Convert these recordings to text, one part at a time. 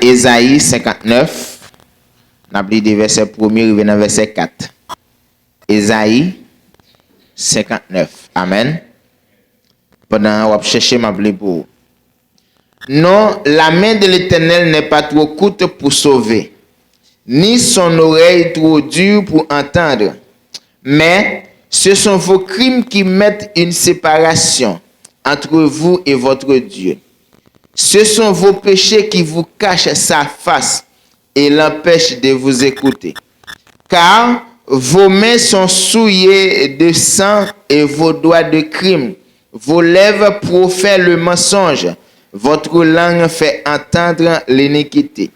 Ésaïe 59, on a pris des versets 1er et verset 4. Ésaïe 59. Amen. Pendant on va chercher ma pour vous. Non, la main de l'Éternel n'est pas trop courte pour sauver, ni son oreille trop dure pour entendre. Mais ce sont vos crimes qui mettent une séparation entre vous et votre Dieu. Ce sont vos péchés qui vous cachent sa face et l'empêchent de vous écouter. Car vos mains sont souillées de sang et vos doigts de crime. Vos lèvres profèrent le mensonge. Votre langue fait entendre l'iniquité.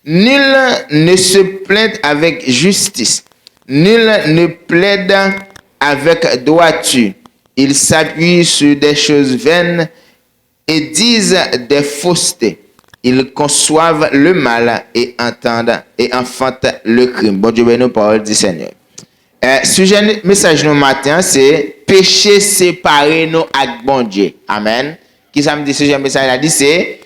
Nul ne se plaint avec justice. Nul ne plaide avec droiture. Ils s'appuient sur des choses vaines et disent des faussetés. Ils conçoivent le mal et entendent et enfantent le crime. Bon Dieu, bénis parole du Seigneur. Sujet message nous matin, c'est péché séparé nous avec bon Dieu. Amen. Qui ça me dit sujet message là dit c'est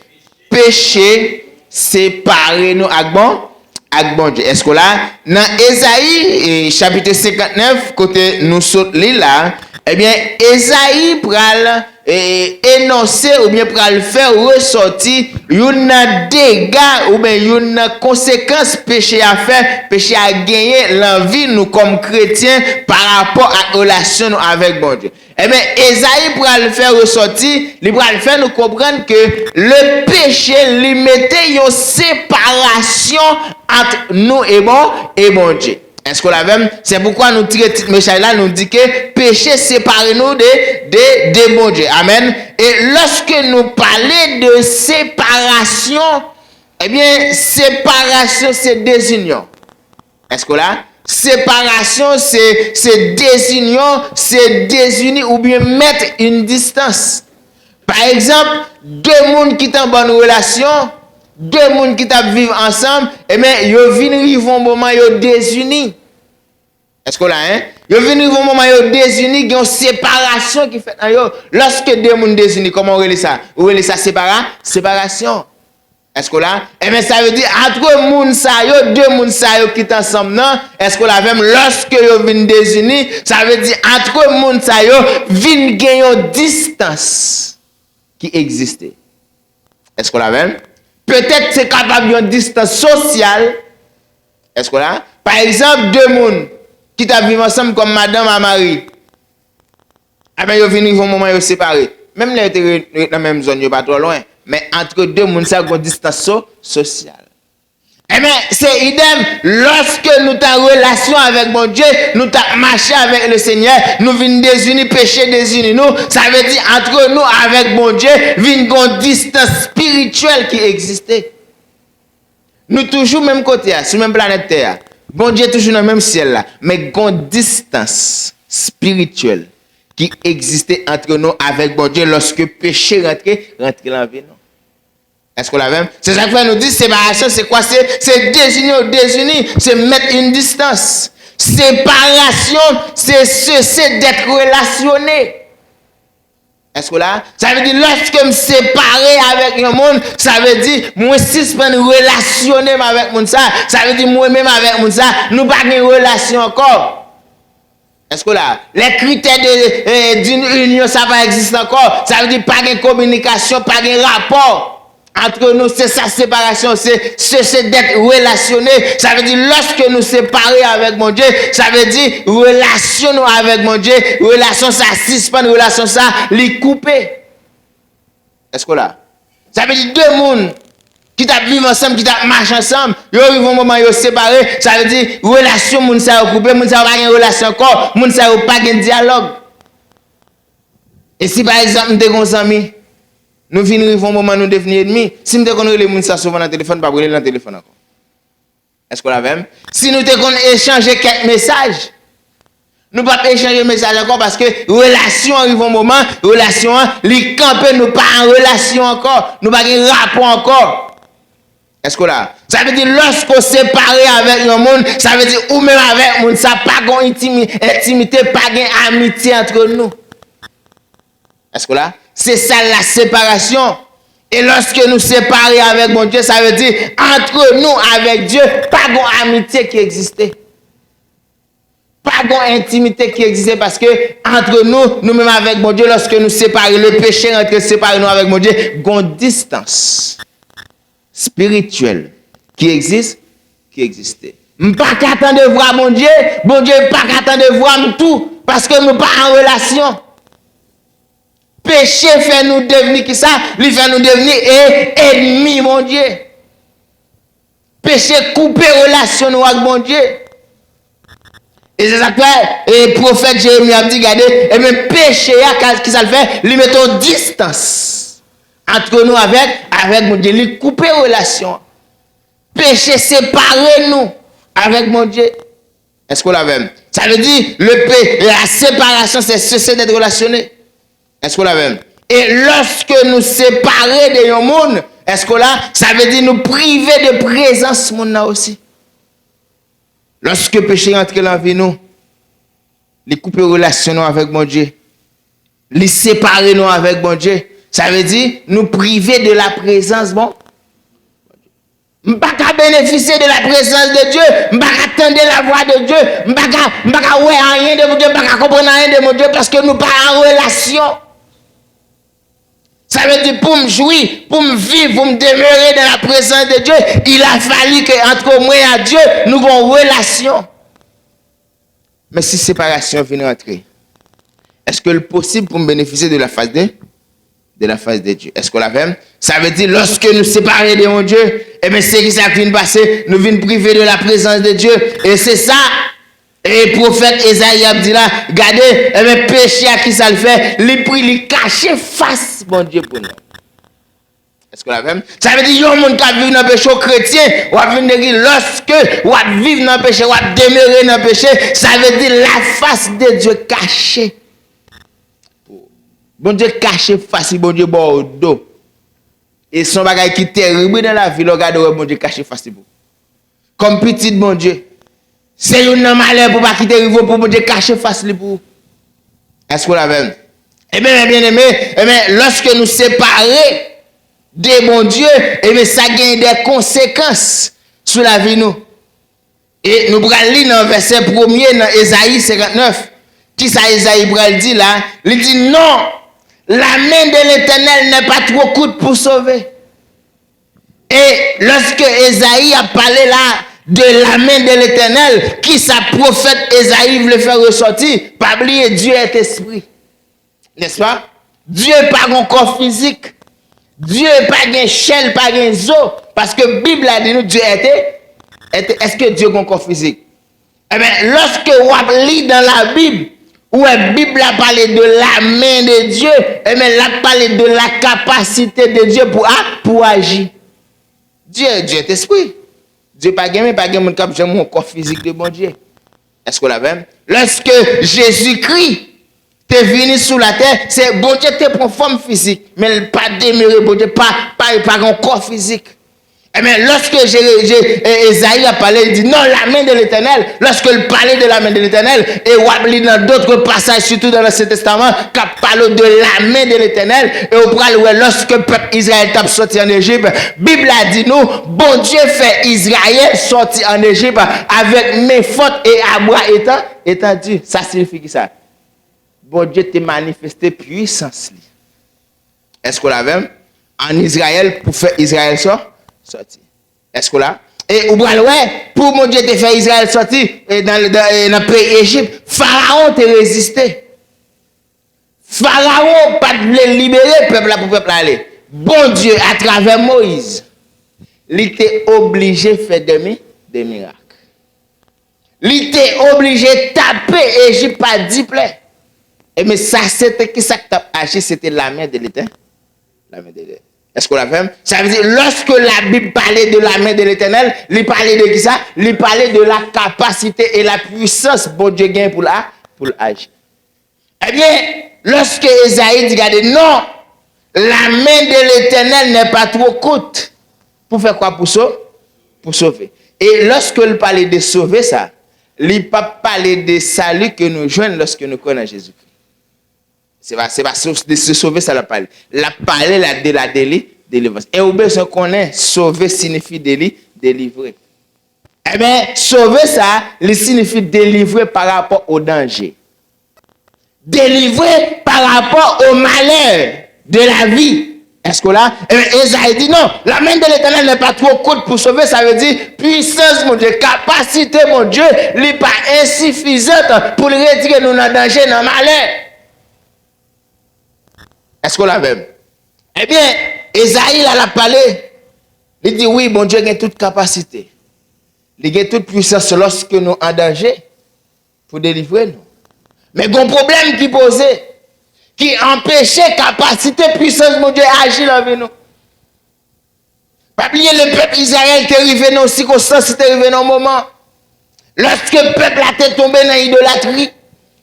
péché séparé nous avec bon Dieu. Est-ce que là dans Ésaïe chapitre 59 côté nous saute là, eh bien Ésaïe pral énoncer ou bien pral faire ressortir une dégâts ou bien une conséquence péché à faire, péché à gagner l'envie nous comme chrétiens par rapport à relation avec bon Dieu. Eh bien Ésaïe pral faire ressortir, il pral faire nous comprendre que le péché lui mettait une séparation entre nous et bon Dieu. Est-ce que la même? C'est pourquoi nous tirons ce message là, nous dit que péché sépare nous de bon Dieu. Amen. Et lorsque nous parlons de séparation, eh bien, séparation, c'est désunion. Est-ce que là? Séparation, c'est désunion, c'est désunir ou bien mettre une distance. Par exemple, deux personnes qui sont en bonne relation, deux personnes qui vivent ensemble, eh bien, ils viennent vivre un moment, ils désunis. Est-ce que là, hein? Ils viennent vivre un moment, ils désunis, il y a une séparation qui fait. Lorsque deux personnes désunis, comment on relève ça? On relève ça séparation. Est-ce que là? Eh bien, ça veut dire, entre moun sa yo, deux moun sa yo qui sont ensemble, non? Est-ce que là, même lorsque yo viennent désunis, ça veut dire, entre moun sa yo, viennent gagner une distance qui existait. Est-ce que là, même? Peut-être c'est capable d'une distance sociale. Est-ce que là? Par exemple, deux personnes qui vivent ensemble comme madame et mari. Eh bien, ils viennent au moment où ils sont séparés. Même là, ils sont dans la même zone, ils ne sont pas trop loin. Mais entre deux personnes, ça a une distance sociale. Eh bien, c'est idem. Lorsque nous avons relation avec mon Dieu, nous avons marché avec le Seigneur, nous venons désunis, péché désunis nous. Ça veut dire entre nous avec mon Dieu, vient une distance spirituelle qui existait. Nous toujours même côté, sur la même planète Terre. Bon Dieu toujours dans le même ciel là. Mais une distance spirituelle qui existait entre nous avec bon Dieu lorsque péché rentrait dans la vie. Est-ce que la même? C'est ça que nous dit séparation, c'est quoi? C'est désunir, c'est mettre une distance. Séparation, c'est cesser d'être relationné. Est-ce que là? Ça veut dire, lorsque je me sépare avec un monde, ça veut dire, moi, si je peux relationner avec mon ça veut dire, moi-même avec mon ça, nous pas de relation encore. Est-ce que là, les critères d'une union, ça va exister encore. Ça veut dire, pas de communication, pas de rapport. Entre nous, c'est sa séparation, c'est cesser d'être relationné. Ça veut dire, lorsque nous séparons avec mon Dieu, ça veut dire, relation avec mon Dieu, relation ça suspend, relation ça, les couper. Est-ce que là? Ça veut dire, deux mondes qui vivent ensemble, qui marchent ensemble, ils vivent un moment, ils séparés. Ça veut dire, relation, moun ça coupé, moun ça pas une relation encore, moun ça pas un dialogue. Et si par exemple, nous sommes amis, nous venons un moment nous devenir ennemis. Si nous connaissons les gens souvent dans le téléphone, pas brûler dans le téléphone encore. Est-ce qu'on l'a même? Si nous devons échanger quelques messages, nous ne pouvons pas échanger des messages encore parce que relation arrive un moment, relation, les camper nous pas en relation encore, nous pas en rapport encore. Est-ce qu'on l'a? Ça veut dire lorsqu'on sépare avec un monde, ça veut dire ou même avec un monde, ça pas de intimité, pas d'amitié entre nous. Est-ce que là? C'est ça la séparation. Et lorsque nous séparons avec mon Dieu, ça veut dire entre nous avec Dieu, pas d'amitié qui existait. Pas d'intimité qui existait parce que entre nous-mêmes avec mon Dieu, lorsque nous séparons, le péché entre séparer nous avec mon Dieu, il y a une distance spirituelle qui existe, qui existait. Je ne pas qu'attendre de voir mon Dieu pas qu'attendre de voir tout parce que nous pas en relation. Péché fait nous devenir qui ça? Il fait nous devenir ennemis, mon Dieu. Péché couper relation nous avec mon Dieu. Et c'est ça que le prophète Jérémie a dit, regardez, et même péché, qui ça le fait, lui met en distance entre nous avec mon Dieu. Il coupe relation. Péché séparer nous avec mon Dieu. Est-ce qu'on l'avait? Ça veut dire, la séparation, c'est cesser d'être relationné. Est-ce qu'on l'avait? Et lorsque nous séparer de nos monde, est-ce qu'on l'a? Ça veut dire nous priver de présence monde là aussi. Lorsque le péché entre dans la vie, nous, les couper relation avec mon Dieu, les séparer nous avec mon Dieu, ça veut dire nous priver de la présence, bon. Je ne peux pas bénéficier de la présence de Dieu, je ne peux pas attendre la voix de Dieu, je ne peux pas rien de mon Dieu, je ne peux pas comprendre rien de mon Dieu parce que nous ne sommes pas en relation. Ça veut dire pour me jouir, pour me vivre, pour me demeurer dans la présence de Dieu, il a fallu qu'entre moi et Dieu, nous avons une relation. Mais si séparation vient rentrer, est-ce que c'est possible pour me bénéficier de la face de Dieu? Est-ce qu'on l'a fait? Ça veut dire lorsque nous séparons de mon Dieu, et bien c'est qui ça qui vient passer, nous venons priver de la présence de Dieu. Et c'est ça. Et le prophète Esaïe a dit là, regardez, le péché à qui ça le fait, il prie, il cache face, mon Dieu, pour nous. Est-ce que la même? Ça veut dire, il y a un monde qui vit dans le péché chrétien, ou à venir lorsque, ou à vivre dans le péché, ou à demeurer dans le péché, ça veut dire la face de Dieu cachée. Bon Dieu caché face, bon Dieu, bon au dos. Et son bagage qui est terrible dans la vie, regardez, bon Dieu caché face, comme petit, bon Dieu. C'est un malheur pour pas quitter le pour Dieu cacher face pour. Est-ce qu'on l'a même? Eh bien, bien aimé, lorsque nous séparons de mon Dieu, eh bien, ça gagne des conséquences sur la vie nous. Et nous allons lire dans le verset 1er dans Ésaïe 59. Qui ça Ésaïe dit là? Il dit non, la main de l'Éternel n'est pas trop courte pour sauver. Et lorsque Ésaïe a parlé là, de la main de l'Éternel, qui sa prophète Esaïe voulait faire ressortir, pas oublier, Dieu est esprit. N'est-ce pas? Dieu n'est pas un corps physique. Dieu n'est pas un chair, pas un os. Parce que la Bible a dit nous, Dieu était. Est-ce que Dieu a un corps physique? Eh bien, lorsque on lit dans la Bible, où la Bible a parlé de la main de Dieu, eh bien, elle a parlé de la capacité de Dieu pour agir. Dieu est esprit. Dieu pas gagné, pas gagné mon corps physique de bon Dieu. Est-ce qu'on l'a même? Lorsque Jésus-Christ est venu sur la terre, c'est bon Dieu te prend forme physique, mais pas demeurer bon Dieu, pas un corps physique. Eh bien, lorsque Esaïe a parlé, il dit non, la main de l'Éternel. Lorsque il parlait de la main de l'Éternel, et on lit dans d'autres passages, surtout dans l'Ancien Testament, qui parle de la main de l'Éternel, et on parle lorsque le peuple Israël est sorti en Égypte, la Bible a dit nous, bon Dieu fait Israël sortir en Égypte avec mes fautes et à bras étant Dieu. Ça signifie qui ça? Bon Dieu t'a manifesté puissance. Est-ce qu'on l'a même? En Israël, pour faire Israël sortir? Est-ce que là? Et ou bien, pour mon Dieu te faire Israël sortir dans le pays Égypte, Pharaon te résisté. Pharaon pas de libérer peuple là pour peuple aller. Bon Dieu, à travers Moïse, il était obligé de faire des miracles. Il était obligé de taper Égypte par 10 plaies. Et mais ça, c'était qui ça qui a agi? C'était la main de l'Éternel. La main de l'Éternel. Est-ce qu'on l'a fait? Ça veut dire, lorsque la Bible parlait de la main de l'Éternel, il parlait de qui ça? Il parlait de la capacité et la puissance que bon Dieu gagne pour agir. Eh bien, lorsque Esaïe dit, regardez, non, la main de l'Éternel n'est pas trop courte. Pour faire quoi? Pour sauver. Et lorsque il parlait de sauver ça, il ne parlait de salut que nous joignons lorsque nous connaissons Jésus-Christ. C'est pas de se sauver, ça l'a parlé. La parlé de délivrance. Et vous besoin connaître, sauver signifie délivrer. Eh bien, sauver ça, il signifie délivrer par rapport au danger. Délivrer par rapport au malheur de la vie. Est-ce que là, Esaïe dit non, la main de l'Éternel n'est pas trop courte pour sauver, ça veut dire puissance, mon Dieu, capacité, mon Dieu, n'est pas insuffisante pour retirer nous dans le danger, dans le malheur. Est-ce qu'on l'a même? Eh bien, Esaïe, là, a parlé, il dit oui, mon Dieu, il a toute capacité. Il a toute puissance lorsque nous sommes en danger pour délivrer nous. Mais il y a un problème qui posait, qui empêchait capacité, puissance, mon Dieu, agir dans nous. Pas oublier le peuple Israël qui est arrivé dans une circonstance, qui est arrivé dans un moment. Lorsque le peuple a été tombé dans l'idolâtrie,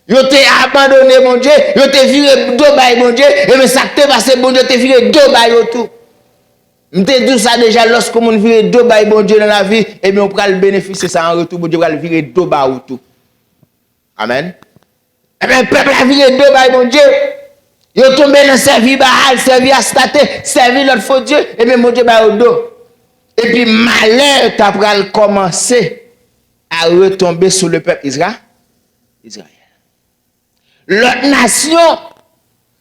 il a été abandonné, mon Dieu, il a été viré deux bails, mon Dieu, et mais ça qui est passé, mon Dieu, il a été viré deux bails autour. Je te dis ça déjà, lorsque on vire deux bails, mon Dieu, dans la vie, et bien on prend le bénéfice de ça en retour, mon Dieu, va le virer deux bails autour. Amen. Eh bien, le peuple a viré deux bails, mon Dieu. Il est tombé dans servir Baal, servir Astaté, servir l'autre faux Dieu, et bien mon Dieu va au dos. Et puis malheur t'a commencé à retomber sur le peuple Israël. L'autre nation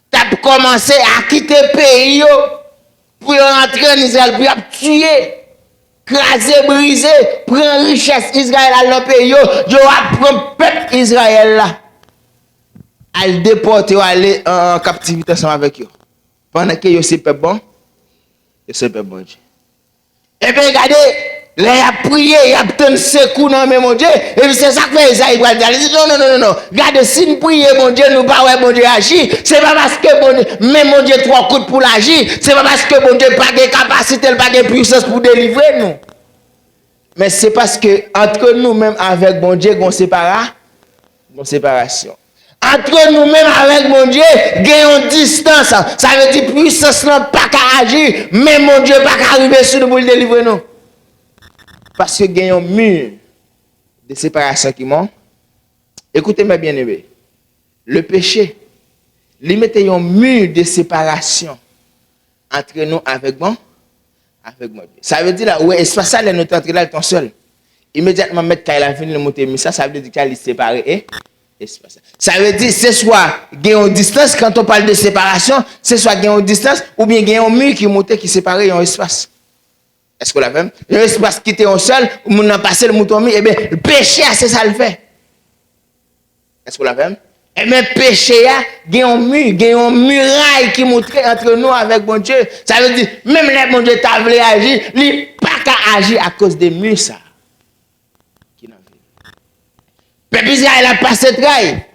t'a commencé à quitter le pays pour rentrer en Israël, pour tuer, craser, briser, prendre richesse Israël à leur pays, yo prend le peuple Israël là. À le déporter ou aller en captivité ensemble avec eux. Pendant que yo c'est peuple bon, yo c'est peuple bon Dieu. Et bien regardez, là il a prié, il a obtenu secours dans mon Dieu, et puis c'est ça que fait Isaïe va dire. Il dit non. Regardez, si nous prions mon Dieu, nous pas ouais mon Dieu agir, c'est pas parce que mon Dieu, même mon Dieu trois coups pour l'agir, c'est pas parce que mon Dieu pas de capacité, pas de puissance pour délivrer nous. Mais c'est parce que entre nous même avec mon Dieu, on séparation. Entre nous-mêmes avec mon Dieu, gagnons distance. Ça veut dire puissance n'a pas qu'à agir, mais mon Dieu pas qu'à arriver sur nous pour le délivrer nous. Parce que gagnons mur de séparation qui monte. Écoutez-moi bien aimé. Le péché, il mettait un mur de séparation entre nous avec mon Dieu. Ça veut dire là, ouais, espace là, nous entrons là, ton seul. Immédiatement, mettre quand il a fini le monter, mais ça veut dire qu'il est séparé. Ça veut dire c'est soit gain en distance quand on parle de séparation, c'est soit gain en distance ou bien gain un mur qui monte qui sépare un espace. Est-ce que vous l'avez? Un espace qui était en seul, où on a passé le mouton, et bien le péché c'est ça le fait. Est-ce que vous l'avez? Et bien péché gain un mur, gain une muraille qui montre entre nous avec mon Dieu. Ça veut dire même les mon Dieu t'a voulu agir, il pas qu'à agir à cause des murs ça. Peuple Israël a passé trail.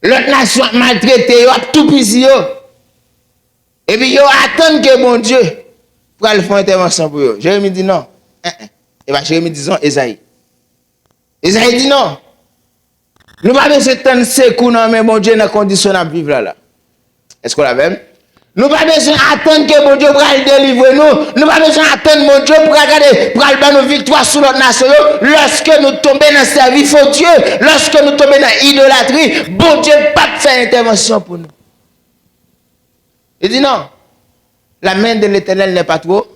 L'autre nation a maltraité, a tout pissé. Et puis, ils attendent que mon Dieu pour aller faire intervention pour eux. Jérémie dit non. Et bien, Jérémie dit non, Esaïe. Esaïe dit non. Nous ne pouvons pas besoin de secours, mais mon Dieu, dans la condition de vivre là. Est-ce qu'on l'a même? Nous n'avons pas besoin d'attendre que mon Dieu pour délivrer nous. Nous n'avons pas besoin d'attendre mon Dieu pour regarder, pour aller nos victoires sur notre nation. Lorsque nous tombons dans le service faux Dieu, lorsque nous tombons dans l'idolâtrie, bon Dieu ne pas faire intervention pour nous. Il dit non. La main de l'Éternel n'est pas trop.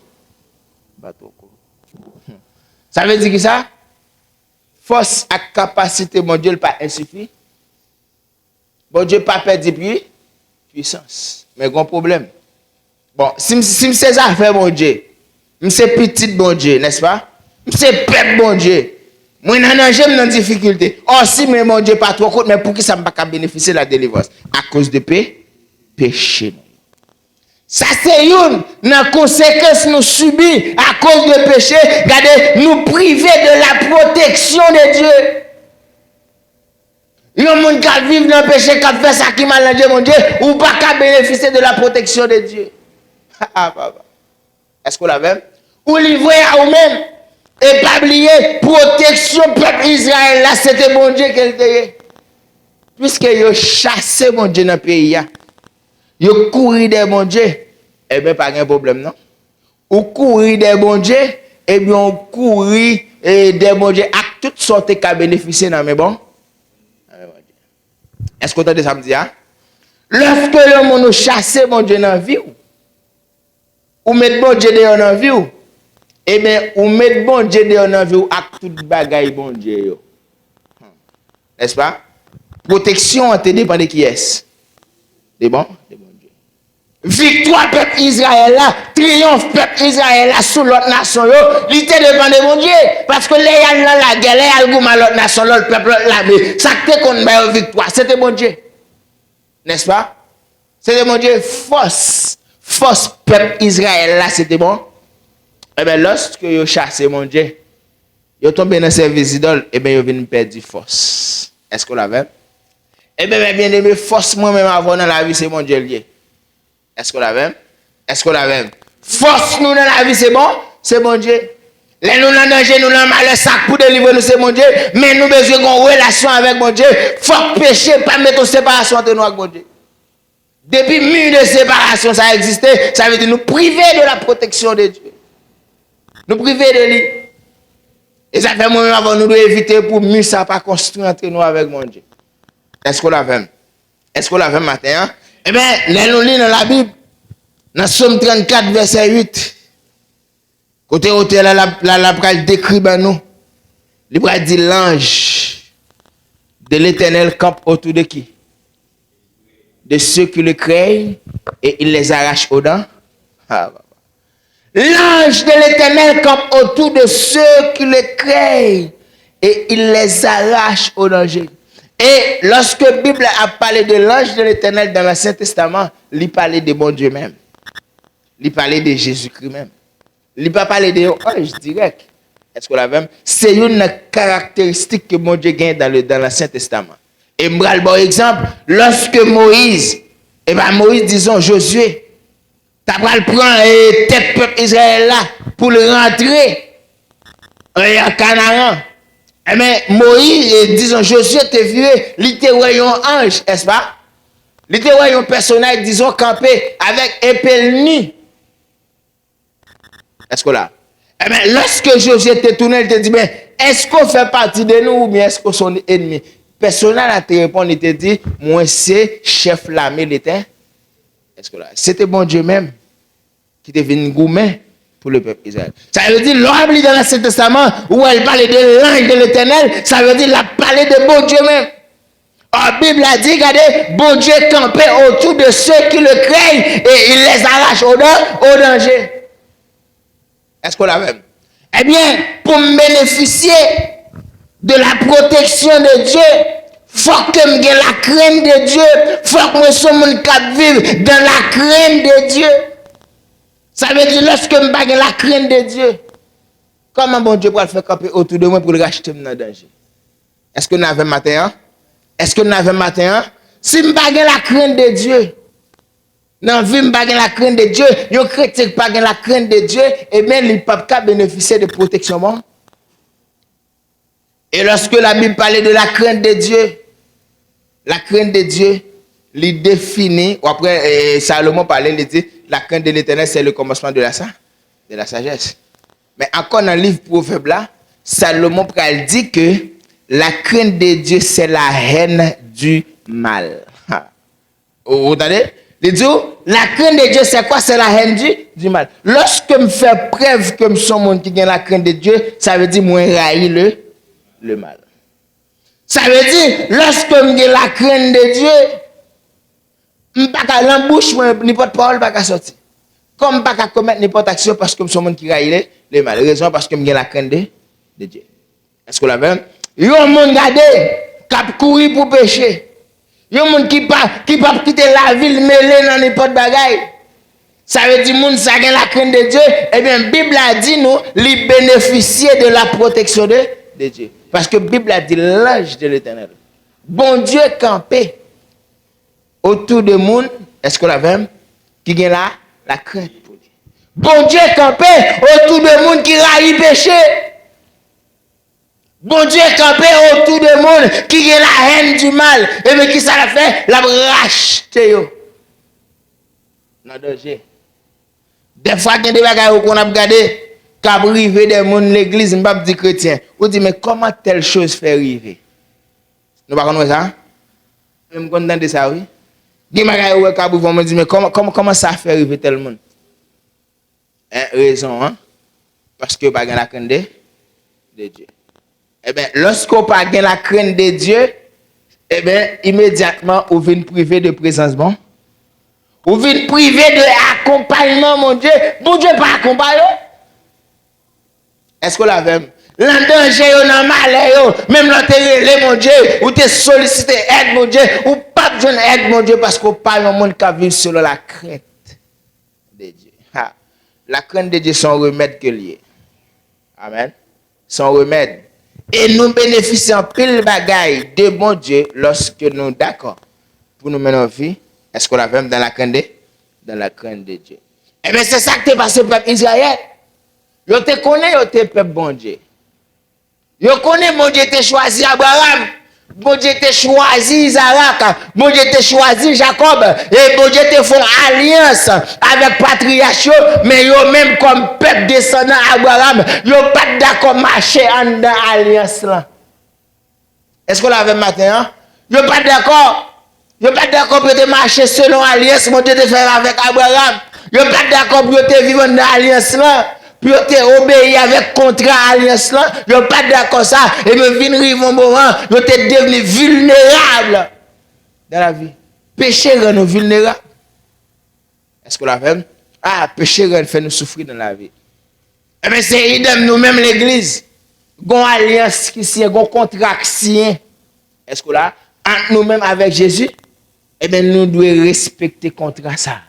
Ça veut dire que ça? Force et capacité, mon Dieu, n'est pas insuffisant. Bon Dieu pas perdu puissance. Mais grand problème. Bon, si c'est ça fait mon Dieu, c'est petit bon Dieu, n'est-ce pas? C'est peuple bon Dieu. Moi, j'aime dans difficulté. Oh, si mon Dieu pas trop court, mais pour qui ça ne va pas bénéficier de la délivrance? À cause de péché. Ça, c'est une conséquence nous subit à cause de péché. Regardez, nous priver de la protection de Dieu. Il y a des gens qui vivent dans le péché, qui fait ça qui mal à Dieu, mon Dieu, ou pas qu'à bénéficier de la protection de Dieu. Est-ce qu'on l'avait? Ou livrer à vous-même. Et pas oublier, protection peuple Israël, là, c'était mon Dieu qu'elle était. Puisque ils ont chassé mon Dieu dans le pays, ils ont couru des mon Dieu, eh bien, pas de problème, non? Ou courir des bon Dieu, eh bien, on courir des bon Dieu à toutes sortes qui bénéficient dans mes bons. Est-ce que vous entendez ça me dire? Lorsque le monde chasse mon Dieu dans la vie, ou mettre bon Dieu dans la vie, eh bien, ou mettre bon Dieu dans la vie avec tout bagaille bon Dieu. N'est-ce pas? Protection, te dépend de qui est-ce? C'est bon? C'est bon Dieu. Victoire, peuple Israël là, triomphe, peuple Israël là, sous l'autre nation, il te dépend de mon Dieu. Parce que les gens dans la guerre, les gens dans l'autre nation, l'autre peuple là, mais ça te qu'on met victoire, c'était mon Dieu. N'est-ce pas? C'était mon Dieu, force peuple Israël là, c'était bon. Eh bien, lorsque vous chassez mon Dieu, vous tombez dans service idole, eh bien, vous venez perdre force. Est-ce qu'on l'avait? Eh bien, bien aimé, force moi-même avant dans la vie, c'est mon Dieu lié. Est-ce qu'on l'avait? Est-ce qu'on l'avait? Force nous dans la vie, c'est bon? C'est mon Dieu. Les nous dans danger, nous dans malheur, sac pour délivrer nous, c'est mon Dieu. Mais nous besoin d'une relation avec mon Dieu. Faut péché, pas mettre en séparation entre nous avec mon Dieu. Depuis mur de séparation, ça a existé. Ça veut dire nous priver de la protection de Dieu. Nous priver de lui. Et ça fait moi-même avant nous éviter pour mieux ça pas construire entre nous avec mon Dieu. Est-ce qu'on l'avait? Est-ce qu'on l'avait matin? Hein? Eh bien, nous lisons dans la Bible, dans Somme 34, verset 8. Côté hôtel, la pral décrit ben nous. Il va dire l'ange de l'Éternel campe autour de qui? De ceux qui le craignent et il les arrache aux dents. L'ange de l'Éternel campe autour de ceux qui le craignent et il les arrache au danger. Et lorsque la Bible a parlé de l'ange de l'Éternel dans l'Ancien Testament, il parlait de bon Dieu même. Il parlait de Jésus-Christ même. Il ne pas parler de ange direct. Est-ce qu'on l'a même? C'est une caractéristique que mon Dieu gagne dans l'Ancien Testament. Et je vais bon exemple, lorsque Moïse, disons Josué, t'as pas le prendre tête peuple Israël là pour le rentrer en Canaan. Eh bien, Moïse, disons, Josué te vu, il te voyait un ange, n'est-ce pas? Il te voyait un personnage, disons, campé avec épée nue. Est-ce que là? Eh bien, lorsque Josué te tourné, il te dit, mais est-ce qu'on fait partie de nous ou bien est-ce qu'on sont ennemis? Personnel a te répondu, il te dit, moi c'est chef l'armée l'Éternel. Est-ce que là? C'était bon Dieu même qui te venu gourmet pour le peuple Israël. Ça veut dire, l'homme dans l'Ancien Testament, où elle parlait de l'ange de l'Éternel, ça veut dire, la parler de bon Dieu même. La Bible a dit, regardez, bon Dieu campait autour de ceux qui le craignent et il les arrache au danger. Est-ce qu'on l'a même? Eh bien, pour bénéficier de la protection de Dieu, faut que je ait la crainte de Dieu, faut que je sois mon cap vivre dans la crainte de Dieu. Ça veut dire, lorsque je n'ai la crainte de Dieu, comment bon Dieu peut le faire camper autour de moi pour le racheter dans le danger? Est-ce que nous avons matin? Est-ce que nous avons matin? Si je n'ai pas la crainte de Dieu, dans la vie, je n'ai pas la crainte de Dieu, les chrétiens n'ont pas la crainte de Dieu, eh bien, ils ne peuvent pas bénéficier de protection. Bon? Et lorsque la Bible parlait de la crainte de Dieu, il définit, ou après Salomon parlait, il dit, la crainte de l'Éternel, c'est le commencement de la sagesse. Mais encore dans le livre Proverbe là, Salomon dit que la crainte de Dieu, c'est la haine du mal. Vous entendez? Il dit, la crainte de Dieu, c'est quoi? C'est la haine du mal. Lorsque je fais preuve que je suis un monde qui a la crainte de Dieu, ça veut dire que je raille le mal. Ça veut dire, lorsque je la crainte de Dieu, je ne peux pas l'embouche, n'importe parole pas sortir. Comme je ne peux pas commettre n'importe action parce que je suis un monde qui raille le mal. Raison parce que je la crainte de Dieu. Est-ce que vous l'avez? Il y a un monde qui a couru pour pécher. Il y a un monde qui ne peut pas quitter la ville mêlée dans n'importe bagaille. Ça veut dire que ça a la crainte de Dieu. Eh bien, la Bible a dit nous, les bénéficier de la protection de Dieu. Parce que la Bible a dit l'ange de l'Éternel. Bon Dieu campé autour de monde, est-ce que la même qui a la crainte pour Dieu. Bon Dieu campé autour de monde qui raille péché. Bon Dieu campé autour de monde qui a la haine du mal. Et bien qui ça l'a fait? La racheter yo. Non danger. Des fois, il y a des bagages qu'on a regardé, qui a arrivé des gens de l'église, je ne pas dire chrétien. On dit, mais comment telle chose fait arriver? Nous ne connaissons pas ça? Je me content de ça, oui. Il y a des bagages qui a arrivé, mais comment ça fait arriver tel monde? Raison, hein? Parce que pas la crainte de Dieu. Eh bien, lorsqu'on pas la crainte de Dieu, eh bien, immédiatement, on vient priver de présence, bon? On vient priver de accompagnement, mon Dieu. Mon Dieu, pas accompagner. Est-ce qu'on l'a même? L'un danger, on a malheur, même l'intérêt, mon Dieu, ou t'es sollicité aide, mon Dieu, ou pas besoin d'aide, mon Dieu, parce qu'on parle au monde qui vit selon la crainte de Dieu. Ha. La crainte de Dieu, son remède que lié. Amen. Son remède. Et nous bénéficions pile bagaille de bon Dieu lorsque nous d'accord pour nous mener en vie. Est-ce qu'on l'a même dans la crainte de Dieu? Eh bien, c'est ça que t'es passé peuple Israël. Yo te connaît, yo te peuple bon Dieu. Yo connaît, mon Dieu te choisi Abraham. Bon Dieu te choisi Isaac. Bon Dieu te choisi Jacob. Et bon Dieu te font alliance avec patriarche. Mais yo même comme peuple descendant Abraham, yo pas d'accord marcher en dans alliance là. Est-ce qu'on l'avait matin? Hein? Yo pas d'accord. Yo pas d'accord pour te marcher selon alliance. Mon Dieu te fait avec Abraham. Yo pas d'accord pour te vivre dans alliance là. Puis te obéi avec contrat alliance là, yo pas d'accord ça et me vinn rive un moment, yo te devenu vulnérable dans la vie. Péché rend nous vulnérables. Est-ce que la fait? Ah, péché fait nous souffrir dans la vie. Eh bien, c'est idem nous-mêmes l'église. Gon alliance qui sien, gon contrat qui sien. Est-ce que là, entre nous-mêmes avec Jésus, eh bien, nous devons respecter contrat ça.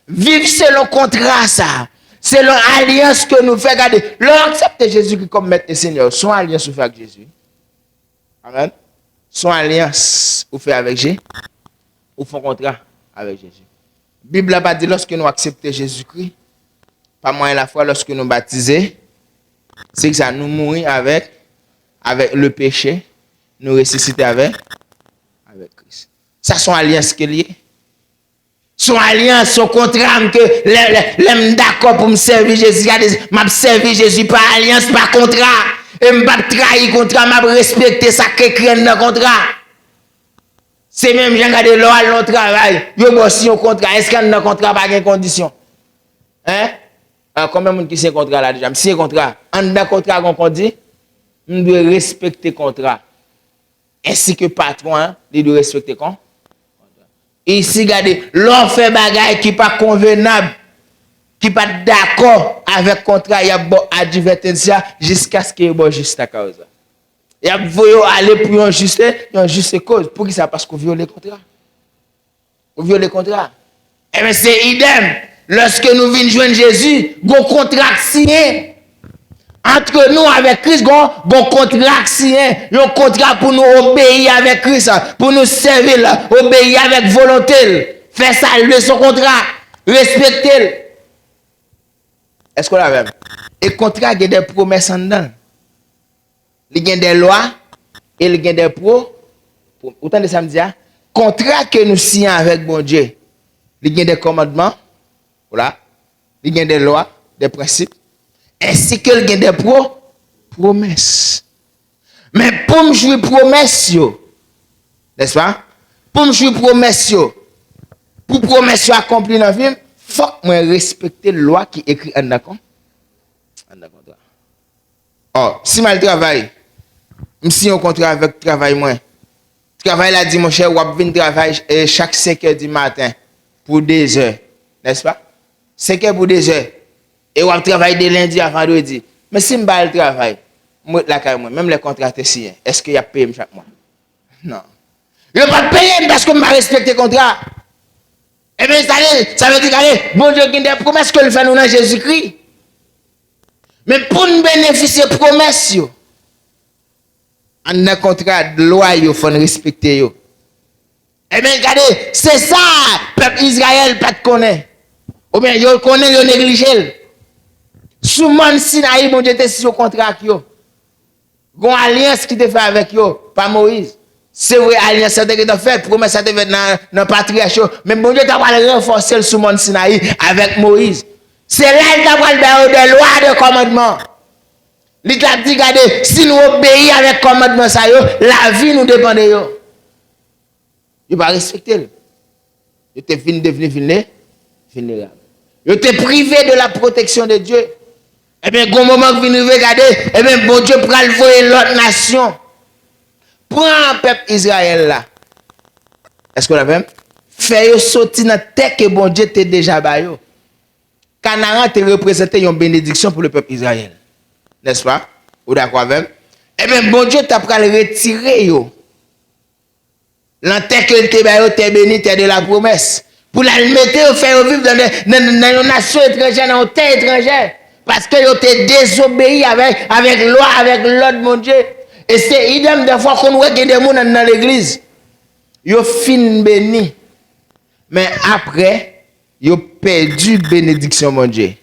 Vivre selon contrat ça. C'est l'alliance que nous faisons. Regardez, l'on accepte Jésus comme maître et Seigneur. Son alliance vous fait avec Jésus. Amen. Son alliance vous fait avec Jésus. Ou font contrat avec Jésus. La Bible n'a pas dit lorsque nous acceptons Jésus-Christ, pas moins la fois lorsque nous baptisons, c'est que ça nous mourit avec le péché, nous ressusciter avec Christ. Ça, son alliance qui est liée. Son alliance, son contrat, que l'aime d'accord pour me servir Jésus. M'a servi Jésus par alliance, par contrat. Et m'a trahi contrat, m'a respecté ça qui écrit dans le contrat. C'est même, j'ai regardé l'on travail. Yo bossi un contrat. Est-ce qu'il y a un contrat par quelle condition? Hein? Combien de monde qui c'est un contrat là déjà? Si un contrat, en dans contrat qu'on dit, on doit respecter le contrat. Ainsi que patron, hein, il doit respecter quoi? Ici, regardez, l'on fait bagaille qui n'est pas convenable, qui n'est pas d'accord avec le contrat, il y a bon advertence jusqu'à ce qu'il y ait bon juste à cause. Il y a voulu aller pour une juste cause. Pour qui ça? Parce qu'on viole le contrat. On viole le contrat. Eh bien, c'est idem. Lorsque nous venons joindre Jésus, bon contrat signé. Entre nous avec Christ, bon contrat signé, un contrat pour nous obéir avec Christ, pour nous servir, obéir avec volonté, faire ça, le son contrat, respecter. Est-ce qu'on l'a même? Et le contrat, il y a des promesses en dedans. Il y a des lois et il y a des autant de samedi, contrat que nous signons avec bon Dieu, il y a des commandements, voilà, il y a des lois, des principes. Ainsi que il y a des promesses. Mais pour me jouer promesses, n'est-ce pas? Pour me jouer promesses, pour promesses accomplir dans la vie, il faut que je respecte la loi qui est écrite en d'accord. Oh, si je travaille, si on contrat avec le travail, moi, travail là dit, mon cher, on va travailler chaque 5 heures du matin pour 2 heures, n'est-ce pas? 5 heures pour 2 heures. Et on travaille de lundi à vendredi. Mais si je vais travail, même les contrats signé, est-ce qu'il y a payé chaque mois? Non. Je ne vais pas payer parce que je ne respecte le contrat. Eh bien, ça veut dire que bon Dieu, il y a des promesses que le fait nous dans Jésus-Christ. Mais pour nous bénéficier de promesses, en un contrat de loi, il faut respecter. Eh bien, regardez, c'est ça, peuple Israël, pas de connaître. Ou bien, il connaît, il néglige. Sous mon Sinaï, mon Dieu, sur le contrat. Il y a une alliance qui te fait avec eux, pas Moïse. C'est vrai, alliance qui te fait, promesse qui te fait dans le patriarche. Mais mon Dieu, tu vas renforcer sous mon Sinaï avec Moïse. C'est là qu'il t'a pris des lois de commandement. Il t'a dit, regardez, si nous obéissons avec commandement, ça, la vie nous dépend de eux. Il va respecter. Il te devenu vulnérable. Ils étaient privés de la protection de Dieu. Eh bien, au moment que vous regardez, eh bien, bon Dieu prend le voyer l'autre nation. Prends un peuple Israël là. Est-ce qu'on a même? Fait sortir dans la terre que bon Dieu t'a déjà baillé. Canaan te représenté une bénédiction pour le peuple Israël. N'est-ce pas? Ou d'accord même? Eh bien, bon Dieu t'a pris le retirer yo. La terre que te baillé, t'es béni, t'es de la promesse. Pour la mettre, faire vivre dans une nation étrangère, dans une terre étrangère. Parce que vous avez désobéi avec loi, avec l'ordre, mon Dieu. Et c'est idem des fois qu'on voit qu'il y a des gens dans l'église. Ils ont fin béni. Mais après, ils ont perdu bénédiction, mon Dieu.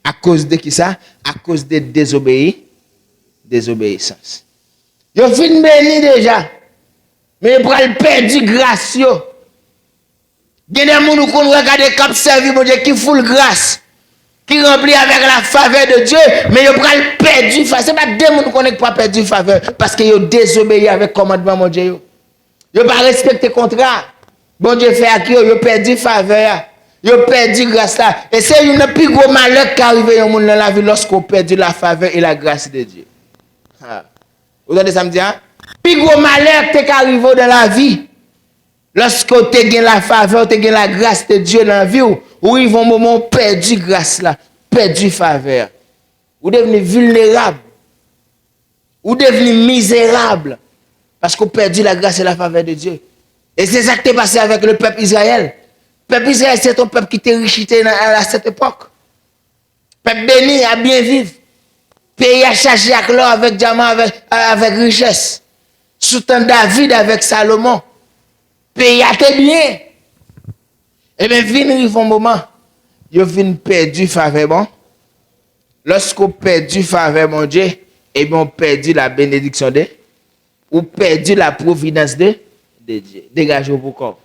À cause de qui ça? À cause de désobéissance. Ils ont fin béni déjà. Mais ils ont perdu grâce. Il y a des gens qui regardent comme servi, mon Dieu, qui fout grâce. Qui remplit avec la faveur de Dieu, mais ils ont perdu faveur. Ce n'est pas des gens qui n'ont pas perdu faveur, parce qu'ils ont désobéi avec le commandement, mon Dieu. Ils n'ont pas respecté le contrat. Bon Dieu fait à qui ils ont perdu faveur. Ils ont perdu grâce là. Et c'est un plus gros malheur qui arrive dans la vie lorsqu'on perd la faveur et la grâce de Dieu. Vous entendez ça me dire? Plus gros malheur qui arrive dans la vie. Lorsqu'on te gagne la faveur, te gagne la grâce de Dieu dans la vie, où ils vont un moment perdu grâce là, perdu faveur. Ou devenez vulnérable. Ou devenez misérable. Parce qu'on perdu la grâce et la faveur de Dieu. Et c'est ça qui est passé avec le peuple Israël. Le peuple Israël, c'est un peuple qui était riche à cette époque. Le peuple béni a bien vivre. Pays a chargé avec l'or, avec diamant, avec richesse. Sous temps David avec Salomon. Pays a été bien. Et bien, vient un moment, ils viennent perdu faveur, bon. Lorsqu'on perdu faveur, mon Dieu, et bien, on perdu la bénédiction de, ou perdu la providence de Dieu. Dégagez vos corps.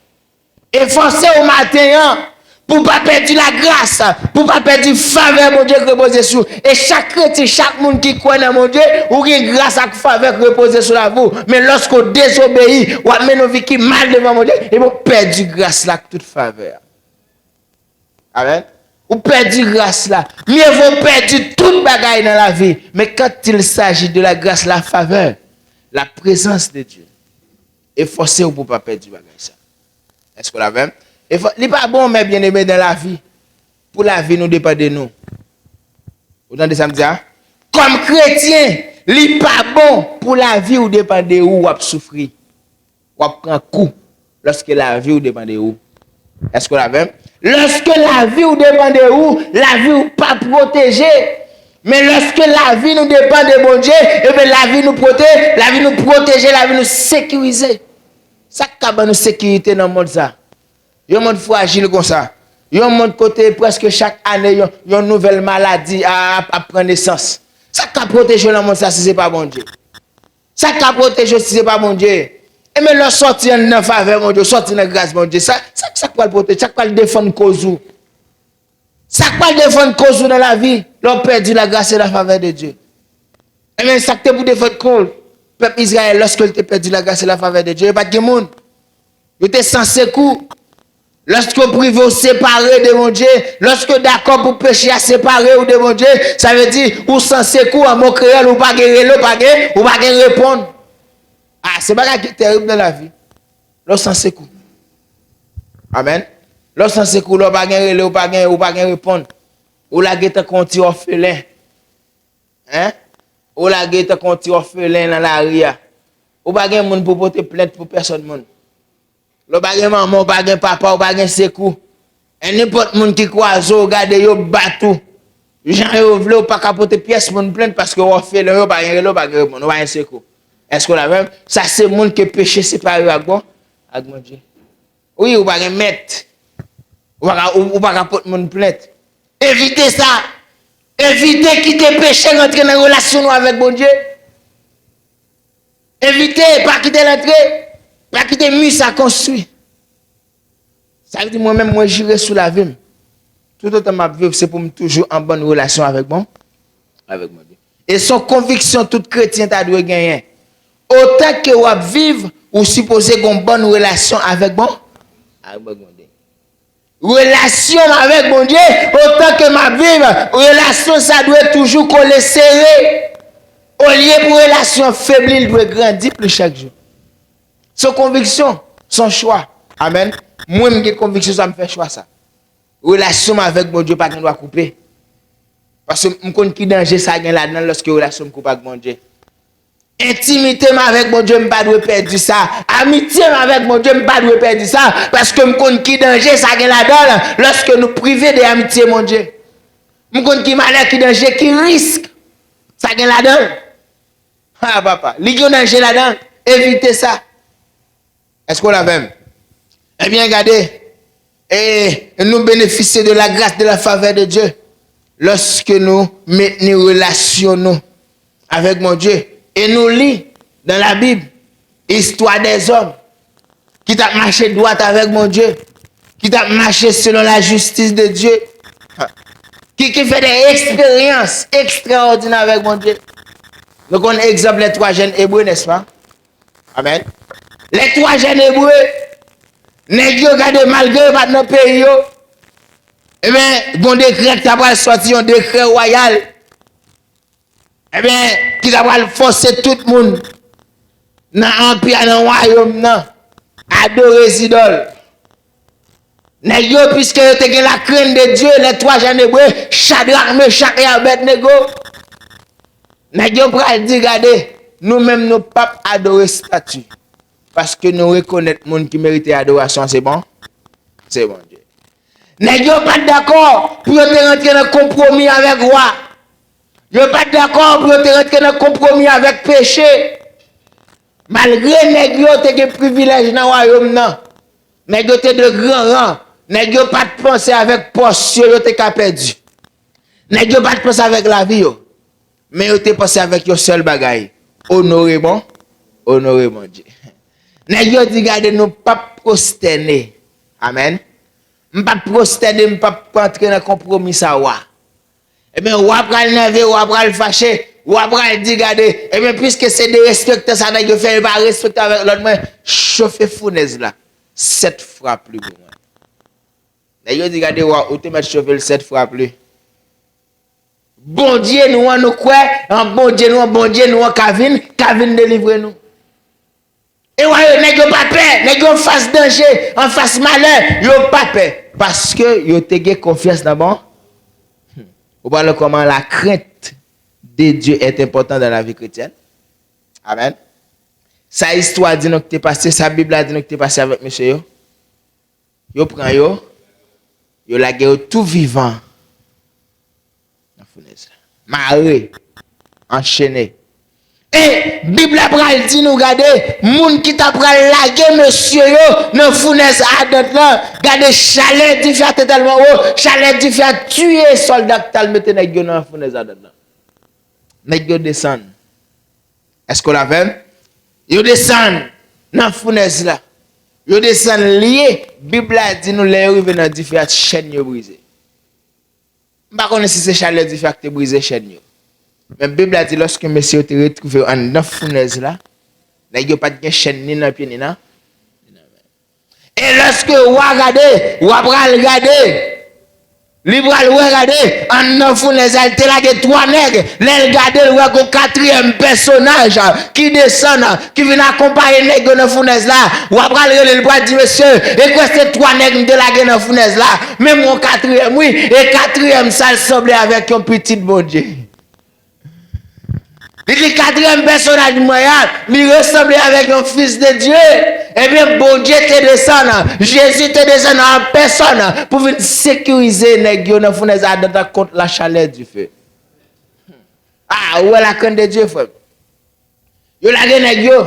Efforcez au matin, pour ne pas perdre la grâce, pour ne pas perdre la faveur, mon Dieu, qui repose sur. Et chaque chrétien, chaque monde qui croit dans mon Dieu, ou qui grâce à la faveur qui repose sur la vous. Mais lorsqu'on désobéit, ou amène nos vies qui mal devant mon Dieu, et vous perdez grâce là, toute faveur. Amen. Ou perdez grâce là. Mieux vaut perdre toute bagaille dans la vie. Mais quand il s'agit de la grâce, la faveur, la présence de Dieu, efforcez-vous pour ne pas perdre bagaille ça. Est-ce que vous l'avez? Il n'est pas bon, mais bien aimé dans la vie. Pour la vie, nous dépend de nous. Vous entendez ça me dire? Comme chrétien, il n'est pas bon pour la vie, ou dépend de où vous souffrir. Ou prend coup lorsque la vie, ou dépend de où. Est-ce que vous l'avez? Lorsque la vie, ou dépend de où, la vie, ou pas protégée. Mais lorsque la vie nous dépend de mon Dieu, et bien la vie nous protège, la vie nous protège, la vie nous sécurise. Ça va nous sécurité dans le monde ça. Il y a un monde fragile comme ça. Il y a un monde côté presque chaque année, il y a une nouvelle maladie à prendre naissance. Ça va protéger le monde ça si ce n'est pas mon Dieu. Ça va protéger si ce n'est pas mon Dieu. Et même leur sortir dans faveur mon Dieu, sortir dans grâce mon Dieu. Ça va le protéger, ça va le défendre cause. Ça va le défendre cause dans la vie. L'on perdu la grâce et la faveur de Dieu. Et même ça va pour défendre cause. Peuple Israël, lorsqu'il a perdu la grâce et la faveur de Dieu, il n'y a pas de monde. Il était sans secours. Lorsque vous privez séparé de mon Dieu, lorsque d'accord pour pécher à séparer ou de mon Dieu, ça veut dire ou sans secours, en mot créole, ou pas guérir, ou pas répondre. Ah, c'est pas qui est terrible dans la vie. Lorsque sans secours. Amen. Lorsque sans secours, ou pas guérir, ou pas répondre. Ou la guette conti orphelin. Hein? Ou la guette conti orphelin dans la ria. Ou pas guérir monde pour porter plainte pour personne monde. Le bagay maman, bagay papa, bagay sekou. Et n'importe monde qui croise, regarde yo batou. Jean yo vle ou pas capoter pièce moun plainte parce que on fait le bagay mon bagay sekou. Est-ce que la même ça c'est monde qui péché séparé avec bon Dieu. Oui, ou bagay mettre. Ou pas capoter mon plainte. Évitez ça. Évitez quitter péché rentrer dans relation avec bon Dieu. Évitez pas quitter l'entrée. Pas quitter mus à construire. Ça veut dire moi-même, moi, j'irai sous la vie. Tout autant ma vie, c'est pour me toujours en bonne relation avec mon Dieu. Et son conviction, tout chrétien t'a dû gagner. Autant que vous vivre, ou supposez une bonne relation avec mon Dieu. relation avec mon Dieu, autant que ma vive, relation ça doit toujours coller serré. Au lieu pour relation faible, il doit grandir plus chaque jour. Son conviction, son choix. Amen. Moi, j'ai conviction, ça me fait choix ça. Relation avec mon Dieu, pas qu'on doit couper. Parce que je connais qui danger ça là-dedans lorsque relation me coupe avec mon Dieu. Intimité avec mon Dieu, je ne pas perdre ça. Amitié avec mon Dieu, je ne pas perdre ça. Parce que je connais qui danger ça là-dedans lorsque nous privons de amitié, mon Dieu. Je connais qui malheur, qui danger, qui risque ça là-dedans. Ah, papa, il y a un danger là-dedans. Évitez ça. Est-ce qu'on l'a même? Eh bien, regardez. Et nous bénéficions de la grâce, de la faveur de Dieu. Lorsque nous mettons une relation avec mon Dieu. Et nous lisons dans la Bible l'histoire des hommes qui ont marché droit avec mon Dieu. Qui ont marché selon la justice de Dieu. Qui fait des expériences extraordinaires avec mon Dieu. Donc, on a exemple les 3 jeunes hébreux, n'est-ce pas? Amen. Les 3 jeunes hébreux, nèg yo gade malgré pas dans pays yo. Eh bien, bon décret qui a sorti un décret royal. Eh bien, qui a forcer tout le monde dans l'empire, dans le royaume, non, adorer les idoles. Nèg yo puisque yo te gen la crainte de Dieu, les 3 jeunes hébreux, Shadrach, Meshach et Abednego. Nèg yo pral di gade, nous-mêmes nous pas adorer statue. Parce que nous reconnaissons monde qui mérite adoration, c'est bon? C'est bon Dieu. Nèg yo pas d'accord pour te rentrer dans compromis avec roi. Yo pas d'accord pour te rentrer dans compromis avec péché. Malgré nèg yo te gen privilège dans royaume nan. Nèg yo te de grand rang. Nèg yo pas de penser avec poste yo te ka perdu. Nèg yo pas de penser avec la vie yo. Mais yo te penser avec yo seul bagay. Honorer mon Dieu. Nèg yo di gade nous pas prosterner. Amen. M'pas prosterner, m'pas entrer dans compromis ça wa. Eh bien, ou après le nerveux, ou après le fâché, ou après le dit gade, eh bien, puisque c'est de respecter ça, nèg yo fait pas respecter avec l'autre main, chauffer fournaise là 7 fois plus pour moi. Nèg yo di gade ou te mettre chauffer le 7 fois plus. Bon Dieu nous quoi, bon Dieu nous Kavin délivre nous. Et ouais, nèg yo pas peur, nèg yo face danger, en face malheur, yo pas peur parce que yo te gen confiance dans bon. Vous voyez comment la crainte de Dieu est importante dans la vie chrétienne. Amen. Sa histoire dit nous que t'es passé, sa Bible a dit nous que t'es passé avec monsieur yo. Yo prend yo lage yo tout vivant. La fournaise. Maré, enchaîné. Et Bible pral dit nous regarder moun qui t'a pral laguer monsieur yo dans fournaise adot là, garder chalet di fait tellement haut, chalet di fait tuer soldat tal mette nèg yo dans fournaise adot là. Nèg yo descend. Est-ce qu'on l'a fait? Yo descend dans fournaise là. Yo descend lié, Bible a dit nous les arriver dans différentes chaînes yo brisé. M'pa connait si c'est chalet di fait te brisé chaîne yo. Mais la Bible a dit lorsque monsieur te retrouvé en 9 fournaise là, il n'y a pas de chaîne ni dans pied ni dans. Et lorsque vous regardez, vous regardez, libral regardez, en 9 fournaise, il te lage 3 nègres, les regardez, vous avez un 4e personnage qui descend, qui vient accompagner les nègres dans fournaise là, vous regardez le bras dit monsieur, et quoi c'est 3 nègres de la dans fournaise là, même mon 4e, oui, et 4e ça semblait avec un petit bon Dieu. Le 4e personnage moyen, il ressemblait avec un fils de Dieu. Eh bien, bon Dieu te descend, Jésus te descend en personne pour venir sécuriser les gens dans fournaise contre la chaleur du feu. Ah, où est la crainte de Dieu, frère? Yo la gen yo.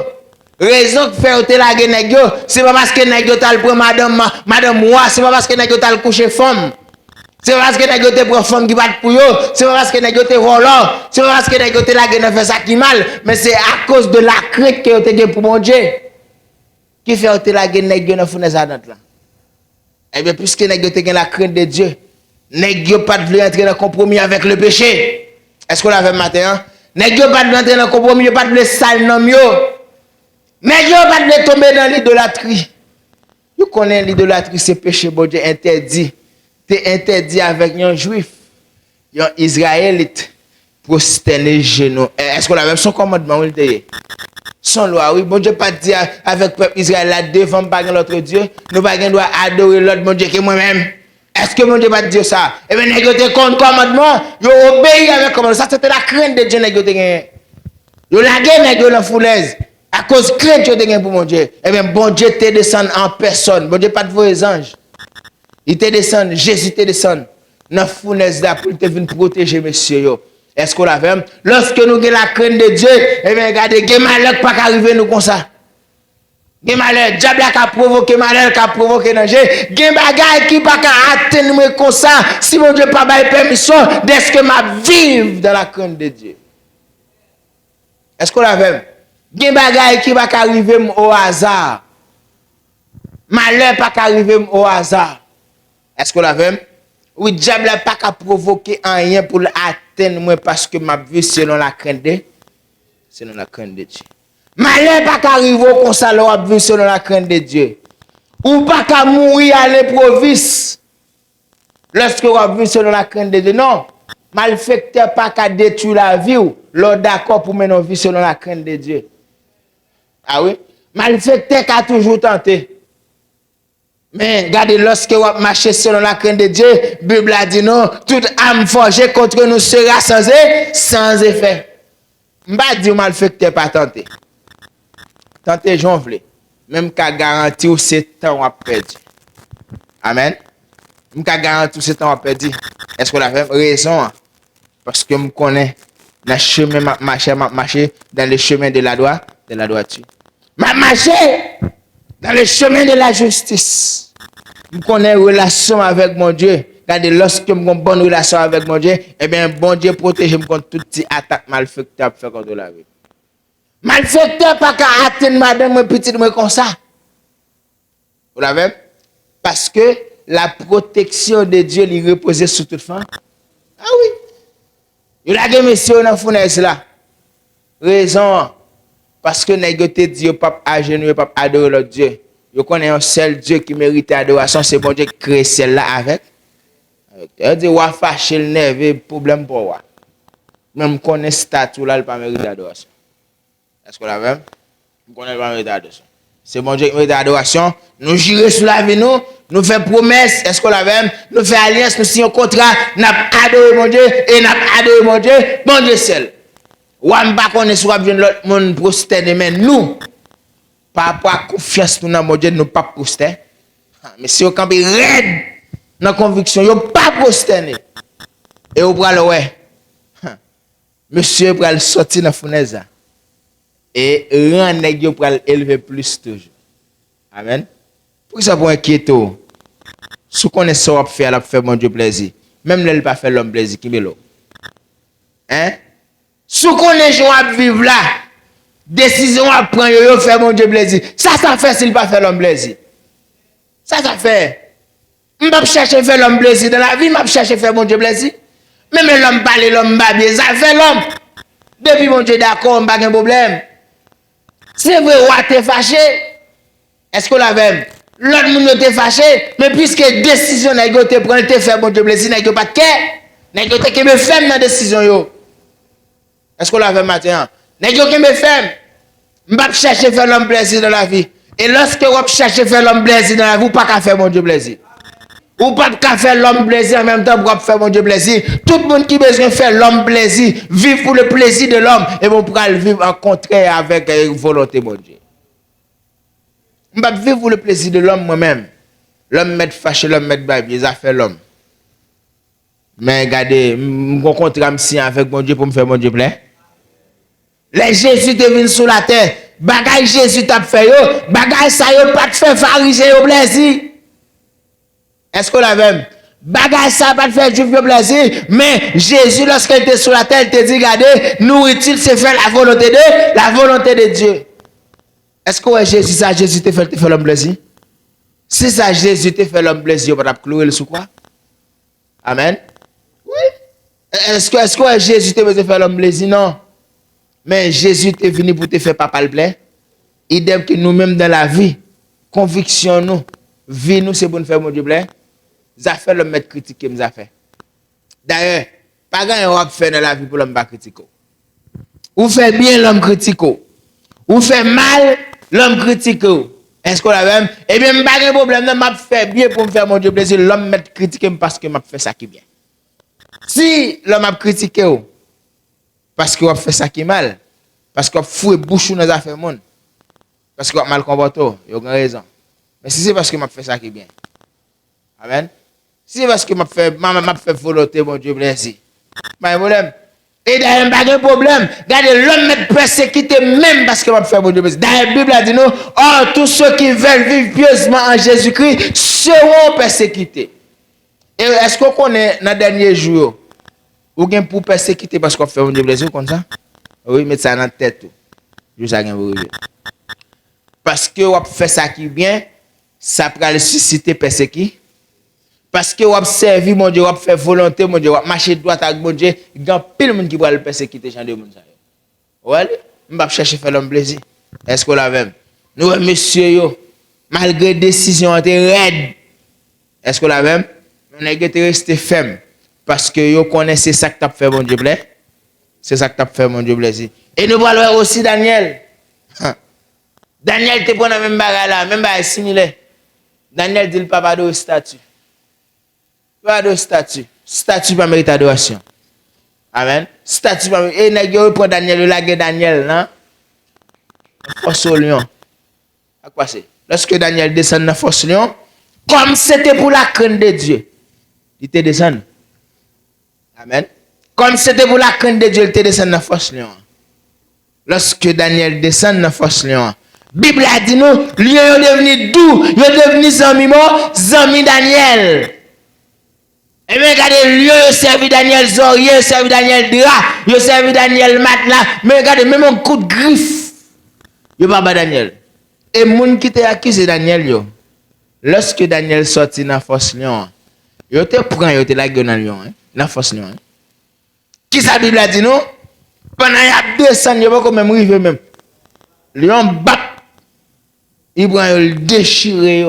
Raison que fait te la gen yo, c'est pas parce que nèg yo t'a prend madame moi, c'est pas parce que nèg yo t'a couché femme. C'est parce que nèg yo te prend femme qui bat pour yo, c'est pas parce que nèg yo te volant, c'est pas parce que nèg yo te la gen faire ça qui mal, mais c'est à cause de la crainte que yo te gen pour mon Dieu. Qui fait te la gen nèg yo dans fournaise adante là. Eh bien puisque nèg yo te gen la crainte de Dieu, nèg yo pas de entrer dans compromis avec le péché. Est-ce qu'on l'a fait matin? Nèg yo pas de entrer dans compromis, yo pas de sale nom yo. Nèg yo pas de tomber dans l'idolâtrie. Vous connaissez l'idolâtrie, c'est péché, bon Dieu interdit. C'est interdit avec un juif, un israélite, prosterner genoux. Est-ce qu'on a même son commandement? Son loi, oui, bon Dieu pas dit avec le peuple Israël là, devant pas l'autre Dieu, nous pas doit adorer l'autre bon Dieu que moi-même. Est-ce que mon Dieu pas dire ça? Eh bien, négocier contre commandement, vous obéissez avec commandement. Ça, c'était la crainte de Dieu, négocier. Vous laguez, négocier la foulaise. À cause de crainte de pour mon Dieu. Eh bien, bon Dieu te descend en personne. Bon Dieu pas de vos anges. Il te descend, Jésus te descend. Dans la foulaise là pour te venir protéger, monsieur. Est-ce qu'on l'a fait? Lorsque nous avons la crainte de Dieu, eh bien, regardez, il y a malheur pas arriver nous comme ça. Il y a malheur, diable qui a provoqué malheur, qui a provoqué danger. Il y a des bagages qui pas atteindre comme ça. Si mon Dieu pas de permission, d'est-ce que ma vive dans la crainte de Dieu? Est-ce qu'on l'a fait? Il y a des bagages qui pas arriver au hasard. Malheur pas arriver au hasard. Est-ce qu'on l'a fait? Oui, diable n'a pas qu'à provoquer rien pour atteindre moi parce que ma vie selon la crainte de Dieu. Malheur pas qu'à arriver comme ça, la vie selon la crainte de Dieu. Ou pas qu'à mourir à l'improviste lorsque vous vivez selon la crainte de Dieu. Non, malfecteur pas qu'à détruire la vie ou l'on d'accord pour mener une vie selon la crainte de Dieu. Ah oui? Malfecteur qu'a toujours tenté. Mais regardez, lorsque vous marchez selon la crainte de Dieu, la Bible a dit non, toute âme forgée contre nous sera sans effet. Je ne vais pas dire malfecteur pas tenté. Tenté, j'en veux. Même qu'à garantir où c'est temps à perdre. Amen. Même qu'à garantir où c'est temps à perdre. Est-ce qu'on a fait raison? Parce que je connais le chemin, marcher dans le chemin de la droiture. Je marcher dans le chemin de la justice. Je connais une relation avec mon Dieu. Regardez, lorsque j'ai une bonne relation avec mon Dieu, eh bien, bon Dieu protège contre toute petite attaque malfecteur pour faire contre la vie. Malfecteur pas qu'à atteindre madame petite moi comme ça. Vous l'avez? Parce que la protection de Dieu lui repose sur toute femme. Ah oui. Il a des messieurs dans la fournaise là. Raison. Parce que négocier Dieu, pas agenouiller, pas adorer l'autre Dieu. Je connais un seul Dieu qui mérite adoration, c'est bon Dieu qui crée celle-là avec. Il dit, wa fâché le nerf, problème pour moi. Même connais statut là, il pas mérite adoration. Est-ce qu'on l'a même? Je connais pas mérite adoration. C'est bon Dieu qui mérite adoration. Nous jurons sur la vie, nous faisons promesse. Est-ce qu'on l'a même? Nous faisons alliance, nous signons contrat. Nous adoré mon Dieu et nous adoré mon Dieu. Bon Dieu seul. Ou on ne pas connaître soit bien l'autre monde prosterner, mais nous, par rapport à confiance nous dans mon Dieu, nous pas prosterner. Mais si on campe raide dans la conviction, nous pas prosterner. Et on prend le ouais. Monsieur pral sortir dans la fournaise. Et rien n'est pral élever plus toujours. Amen. Pour ça pour inquiéter. Si on connaît ça, on va faire mon Dieu plaisir. Même là, il pas faire l'homme plaisir qui me l'eau. Hein? Si on connaît gens à vivre là, décision à prendre, yo faire mon Dieu plaisir. Ça fait s'il pas faire l'homme plaisir. Ça fait. Je ne chercher faire l'homme plaisir dans la vie, je chercher faire mon Dieu plaisir. Même l'homme parle, l'homme pas bien, ça fait l'homme. Depuis mon Dieu d'accord, on pas de problème. C'est vrai, ou t'es fâché. Est-ce qu'on l'avait? L'autre monde t'es fâché, mais puisque décision n'a pas été prise, te faire mon Dieu plaisir, n'a pas de cœur, n'a pas de me faire dans décision yo. Est-ce qu'on l'avait maintenant? N'a pas de me faire. Je vais chercher faire l'homme plaisir dans la vie. Et lorsque vous cherchez faire l'homme plaisir dans la vie, vous pas qu'à faire mon Dieu plaisir. Ou pas qu'à faire l'homme plaisir en même temps pour faire mon Dieu plaisir. Tout le monde qui a besoin de faire l'homme plaisir, vivre pour le plaisir de l'homme, et vous pourrez le vivre en contraire avec la volonté de mon Dieu. Je ne vais pas vivre pour le plaisir de l'homme moi-même. L'homme met fâché, l'homme met babi, ils ont fait l'homme. Mais regardez, je rencontre avec mon Dieu pour me faire mon Dieu plaisir. Les Jésus est venu sur la terre. Bagay Jésus t'a fait yo, bagay ça yo pas te faire pharisien au plaisir. Est-ce qu'on l'a même? Bagay ça pas te faire juif au plaisir, mais Jésus lorsqu'il était sur la terre, il te dit regardez, nourriture c'est faire la volonté de Dieu. Est-ce que Jésus ça Jésus te fait l'homme plaisir? Si ça Jésus te fait l'homme plaisir, on va clouer le sous quoi? Amen. Oui. Est-ce que Jésus te fait faire l'homme plaisir? Non. Mais Jésus est venu pour te faire papa le plaisir. Idem que nous-mêmes dans la vie, conviction nous, vie nous c'est pour nous faire mon Dieu plaît. Ça fait l'homme mettre critiquer nous a fait. D'ailleurs, pas grand on fait dans la vie pour l'homme pas critiquer. Ou fait bien l'homme critique. Ou fait mal l'homme critique. Est-ce qu'on a même eh bien pas de problème, m'a fait bien pour me faire mon Dieu plaisir, l'homme mettre critiquer parce que m'a fait ça qui bien. Si l'homme a critiqué parce qu'il a fait ça qui est mal, parce qu'il a foué bouche dans les affaires monde, parce qu'il a mal comporté, il a raison. Mais si c'est parce qu'il m'a fait ça qui est bien. Amen. Si c'est parce que m'a fait volonté, mon Dieu blessé. Pas de problème. Et d'ailleurs, pas de problème. Regardez, l'homme est persécuté même parce que m'a fait mon Dieu blessé. D'ailleurs, la Bible a dit nous, oh, tous ceux qui veulent vivre pieusement en Jésus-Christ seront persécutés. Et est-ce qu'on connaît dans les derniers jours, ou bien pour persécuter parce qu'on fait mon Dieu blessé comme ça? Oui, mettez ça dans la tête. Juste ça, parce que on fait ça qui est bien, ça peut le susciter persécuter. Parce que on servi mon Dieu, on fait volonté mon Dieu, on marcher droit avec mon Dieu, il y a pile de monde qui va le persécuter gens de monde ça. Ouais, on va chercher faire l'homme plaisir. Est-ce qu'on l'a même? Nous monsieur yo, malgré décision était raide. Est-ce qu'on l'a même? On a été resté ferme parce que yo connaissez ça que t'as fait mon Dieu plaît. C'est ça que t'as fait mon Dieu plaisir. Et nous parlons aussi Daniel. Daniel te prend la même bagarre là, même bagarre similaire. Daniel dit le papa de statue. Pas de statue. Statue pas mérite adoration. Amen. Statue pas mérite. Et nèg yo prend Daniel, yo lage Daniel là. Force au lion. À quoi c'est? Lorsque Daniel descend dans force lion, comme c'était pour la crainte de Dieu, il te descend. Amen. Comme c'était pour la crainte de Dieu, il te descend dans force lion. Lorsque Daniel descend dans force lion, Bible a dit nous, lion est devenu doux, il est devenu zami Daniel. Et bien, regardez, lion a servi Daniel Zorier, il a servi Daniel Dra, il a servi Daniel Matla, mais regardez, même un coup de griffe, il pas Daniel. Et moun qui t'a accusé Daniel, yo, lorsque Daniel sorti dans force lion, il te prend, il te la gueule dans lion, dans force lion. Qui sa Bible a dit nous? Pendant y a 200, il pas même rive même. Lion bat. Il prend le déchiré.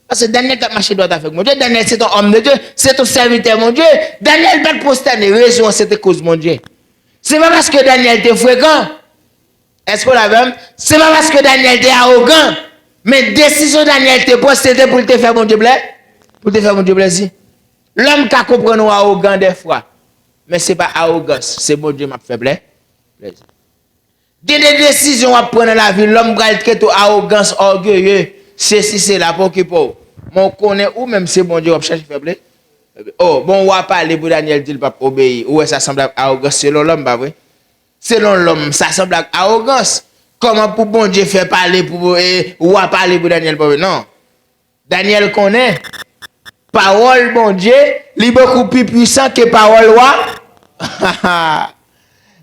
Parce que Daniel a marché droit avec mon Dieu. Daniel c'est ton homme de Dieu, c'est ton serviteur mon Dieu. Daniel pas prosterner, raison c'était cause mon Dieu. C'est pas parce que Daniel était fréquent. Est-ce qu'on l'a même? C'est pas parce que Daniel était arrogant. Mais décision Daniel était prise, c'était pour te faire mon Dieu plaisir. Pour te faire mon Dieu plaisir. L'homme qui comprend nous arrogant des fois. Mais ce n'est pas arrogance, c'est mon Dieu m'a fait plaisir. Des décisions à prendre dans la vie, l'homme va être arrogance, orgueilleux. C'est là pour qui pour. Mon connaît ou même c'est mon Dieu qui cherche faire plaisir. Oh, bon, on va parler pour Daniel dit pas obéir. Ou ça semble arrogance selon l'homme, pas vrai? Selon l'homme, ça semble arrogance. Comment pour bon Dieu faire parler pour ou va parler pour Daniel pas? Non. Daniel connaît. Parole bon Dieu, il est beaucoup plus puissant que parole roi.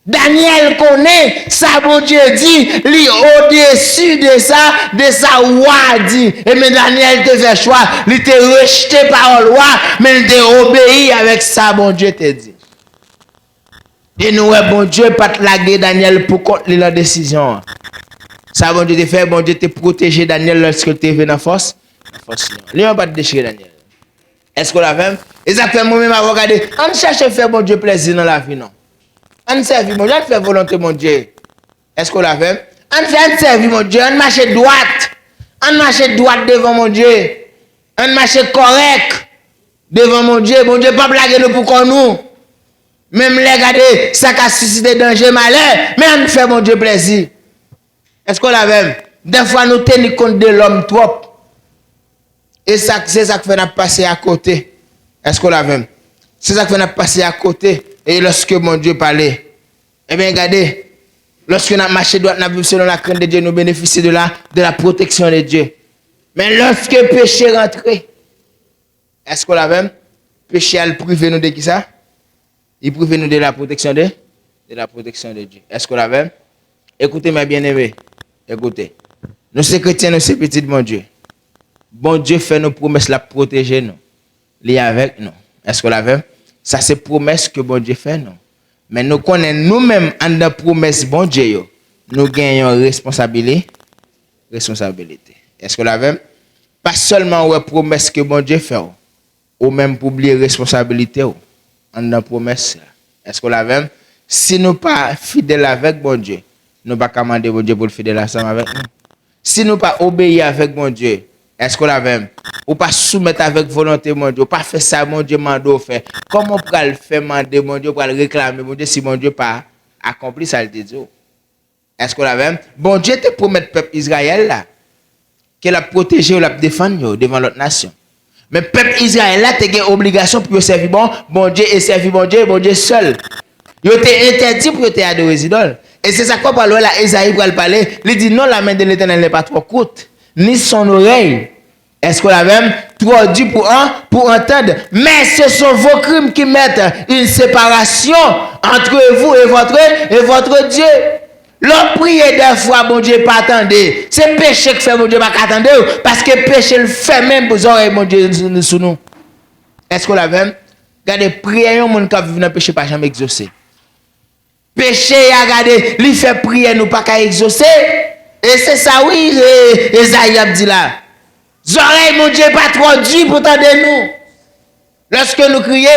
Daniel connaît, ça bon Dieu dit, lui au-dessus de ça roi dit. Et mais Daniel te fait choix, il te rejeté parole roi, mais il te obéi avec ça bon Dieu te dit. Et nous, bon Dieu, pas te laguer Daniel pour contre la décision. Ça bon Dieu te fait, bon Dieu te protéger Daniel lorsque tu es venu en force. Lui, on pas te déchirer Daniel. Est-ce qu'on l'a fait? Exactement, moi-même, à regarder. On cherche à faire mon Dieu plaisir dans la vie, non? On serve mon Dieu, on fait volonté, mon Dieu. Est-ce qu'on l'a fait? On serve mon Dieu, on marche droite. On marche droite devant mon Dieu. On marche correct devant mon Dieu. Mon Dieu, pas blaguer nous pour qu'on nous. Même les regarder, ça a suscité danger, malheur. Mais on fait mon Dieu plaisir. Est-ce qu'on l'a fait? Des fois, nous tenons compte de l'homme trop. Et c'est ça qui fait passer à côté. Est-ce qu'on l'a vu? C'est ça qui fait passer à côté. Et lorsque mon Dieu parlait, eh bien, regardez, lorsque nous marché droit, nous vivons selon la crainte de Dieu, nous bénéficions de la protection de Dieu. Mais lorsque le péché rentre, est-ce qu'on l'a vu? Péché a privé nous de qui ça? Il prive nous de la protection de Dieu. Est-ce qu'on l'a vu? Écoutez, mes bien-aimés, écoutez. Nous sommes chrétiens, nous sommes petits de mon Dieu. Bon Dieu fait nos promesses, la protéger nous. Il est avec nous. Est-ce que la veut? Ça c'est promesse que bon Dieu fait nous. Mais nous connaissons nous-mêmes en la promesse bon Dieu. Nous gagnons responsabilité. Est-ce que la veut? Pas seulement ouais promesse que bon Dieu fait, ou même pour oublier responsabilité en dans promesse. Est-ce qu'on l'a même? Si nous pas fidèles avec bon Dieu, nous pas commander bon Dieu pour le fidèle ensemble avec nous. Si nous pas obéir avec bon Dieu, est-ce qu'on l'a même? Ou pas soumettre avec volonté mon Dieu, ou pas faire ça mon Dieu mando fait. Comment on peut le faire demander mon Dieu pour le réclamer mon Dieu si mon Dieu pas accompli ça le dit. Est-ce qu'on l'a même? Bon Dieu te promet peuple Israël là qu'elle a protégé ou l'a défendu devant l'autre nation. Mais peuple Israël là, tu as une obligation pour servir bon Dieu et servir bon Dieu seul. Il était interdit pour te adorer les idoles. Et c'est ça qu'on parle là, Esaïe pour parler. Il dit non, la main de l'Éternel n'est pas trop courte, ni son oreille. Est-ce qu'on a même trop dur pour entendre? Mais ce sont vos crimes qui mettent une séparation entre vous et votre Dieu. L'on prie des fois, mon Dieu, pas attendre. C'est péché que fait mon Dieu, pas attendre. Parce que péché le fait même pour oreilles, mon Dieu, sous nous. Est-ce qu'on l'a même? Regardez, prier, un monde qui vit dans le péché, pas jamais exaucé. Péché, regardez, lui fait prier, nous pas qu'à exaucer. Et c'est ça, oui, Esaïe a dit là. Oreilles, mon Dieu, pas trop dur pour t'entendre nous. Lorsque nous crions,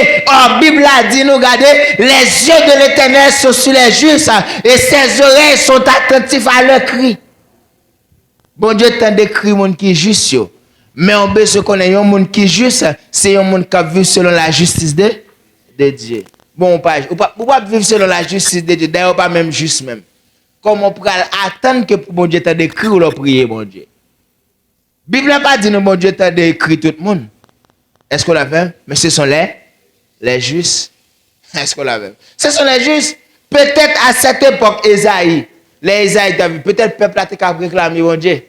Bible a dit, nous regardez, les yeux de l'Éternel sont sur les justes et ses oreilles sont attentifs à leurs cris. Bon Dieu t'a décrit le monde qui est juste. Mais on peut se connaître un monde qui est juste, c'est un monde qui vit selon la justice de Dieu. Bon, on pas vivre selon la justice de Dieu, d'ailleurs pas même juste même. Comment on peut attendre que bon Dieu t'a décrit ou le prier, bon Dieu. Bible n'a pas dit, non, bon Dieu t'a décrit tout le monde. Est-ce qu'on l'a fait? Mais ce sont les justes. Est-ce qu'on l'a fait? Ce sont les justes. Peut-être à cette époque, Esaïe, les Esaïe, peut-être le peuple a été réclamé, mon Dieu.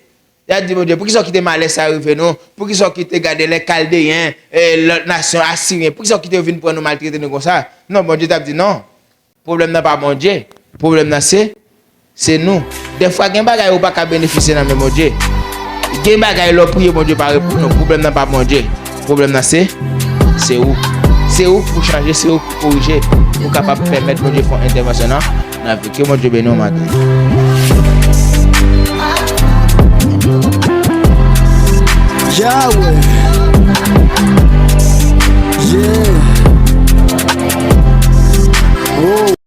Il a dit, mon Dieu, pour qui sont quittés mal, ça arrive, non? Pour qui sont quittés garder les Chaldéens, l'autre nation assyrienne, pour qui sont quittés venir pour nous maltraiter nous comme ça? Non, mon Dieu t'a dit, non. Le problème n'est pas mon Dieu. Le problème, c'est nous. Des fois, il y a des choses qui ne peuvent pas bénéficier de mon Dieu. Il y a des choses qui ont prié, mon Dieu, par répondre. Le problème n'est pas mon Dieu. Le problème, c'est où? C'est où pour changer, c'est où pour corriger, pour capable de permettre mon Dieu de faire intervention dans la vie. Que mon Dieu bénisse au matin. Yahweh. Yeah.